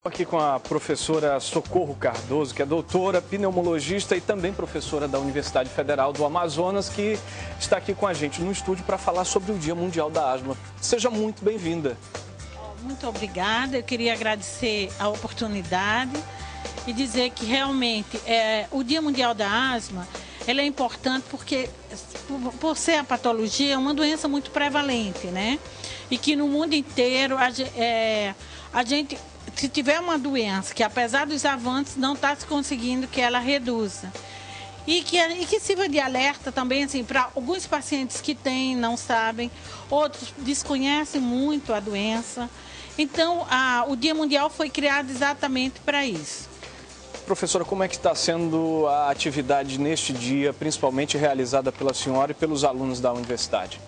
Aqui com a professora Socorro Cardoso, que é doutora, pneumologista e também professora da Universidade Federal do Amazonas, que está aqui com a gente no estúdio para falar sobre o Dia Mundial da Asma. Seja muito bem-vinda. Muito obrigada, eu queria agradecer a oportunidade e dizer que realmente o Dia Mundial da Asma ele é importante porque, por ser a patologia, é uma doença muito prevalente, né? E que no mundo inteiro a gente se tiver uma doença que, apesar dos avanços, não está se conseguindo que ela reduza. E que sirva de alerta também, assim, para alguns pacientes que têm, não sabem, outros desconhecem muito a doença. Então, o Dia Mundial foi criado exatamente para isso. Professora, como é que está sendo a atividade neste dia, principalmente realizada pela senhora e pelos alunos da universidade?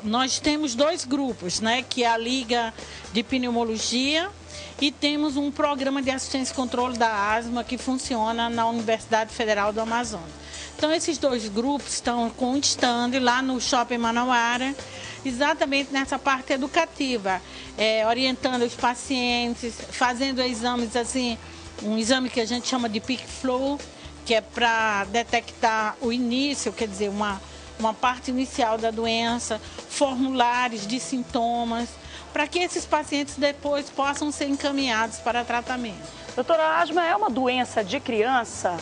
Nós temos dois grupos, né, que é a Liga de Pneumologia e temos um programa de assistência e controle da asma que funciona na Universidade Federal do Amazonas. Então, esses dois grupos estão com um stand lá no Shopping Manauara, exatamente nessa parte educativa, orientando os pacientes, fazendo exames assim, um exame que a gente chama de peak flow, que é para detectar o início, quer dizer, uma parte inicial da doença, formulários de sintomas, para que esses pacientes depois possam ser encaminhados para tratamento. Doutora, a asma é uma doença de criança?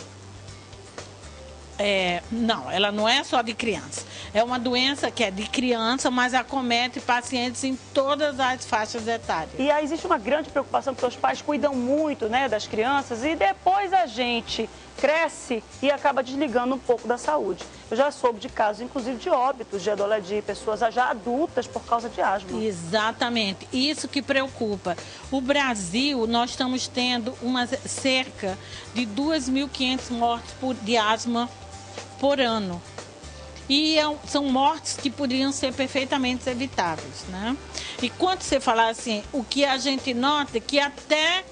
Não, ela não é só de criança. É uma doença que é de criança, mas acomete pacientes em todas as faixas etárias. E aí existe uma grande preocupação porque os pais cuidam muito, né, das crianças e depois a gente cresce e acaba desligando um pouco da saúde. Eu já soube de casos, inclusive, de óbitos de pessoas já adultas por causa de asma. Exatamente, isso que preocupa. O Brasil, nós estamos tendo cerca de 2.500 mortes de asma por ano. E são mortes que poderiam ser perfeitamente evitáveis, né? E quando você falar assim, o que a gente nota é que até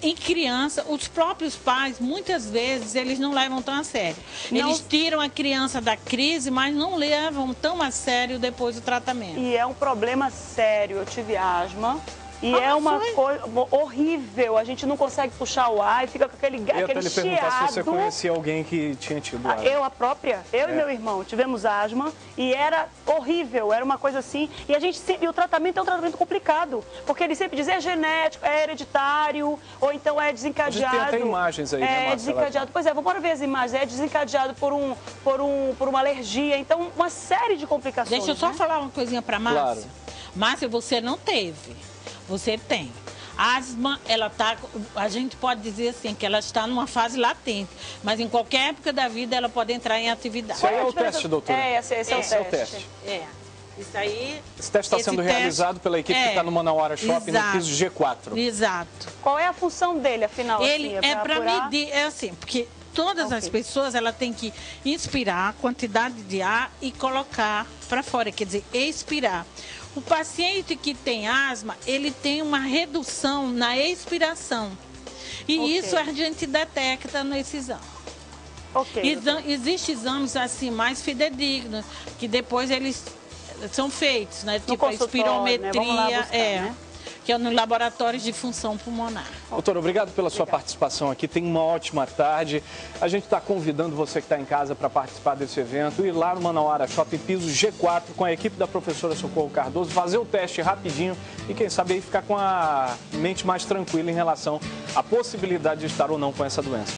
em criança, os próprios pais, muitas vezes, eles não levam tão a sério. Eles tiram a criança da crise, mas não levam tão a sério depois do tratamento. E é um problema sério. Eu tive asma. E é uma coisa horrível, a gente não consegue puxar o ar e fica com aquele chiado. Eu ia lhe perguntar se você conhecia alguém que tinha tido asma. Eu e meu irmão tivemos asma e era horrível, era uma coisa assim. E o tratamento é um tratamento complicado, porque ele sempre diz é genético, é hereditário, ou então é desencadeado. A gente tem até imagens aí, né, Marcela? É desencadeado, pois é, vamos ver as imagens, é desencadeado por uma alergia, então uma série de complicações. Deixa eu só falar uma coisinha para Márcia. Claro. Márcia, você não teve. Você tem. Asma, a gente pode dizer assim, que ela está numa fase latente, mas em qualquer época da vida ela pode entrar em atividade. Isso aí é o teste, doutora? Esse é o teste. Isso aí... Esse teste está sendo realizado pela equipe que está no Manauara Shopping, no piso G4. Exato. Qual é a função dele, afinal? Ele é para medir, porque todas as pessoas, ela tem que inspirar a quantidade de ar e colocar para fora, quer dizer, expirar. O paciente que tem asma, ele tem uma redução na expiração. E isso a gente detecta nesse exame. Existem exames assim mais fidedignos, que depois eles são feitos, né? Tipo a espirometria, né? Que é no laboratório de função pulmonar. Doutora, obrigado pela sua participação aqui. Tenha uma ótima tarde. A gente está convidando você que está em casa para participar desse evento, ir lá no Manauara Shopping, piso G4, com a equipe da professora Socorro Cardoso, fazer o teste rapidinho e, quem sabe, aí ficar com a mente mais tranquila em relação à possibilidade de estar ou não com essa doença.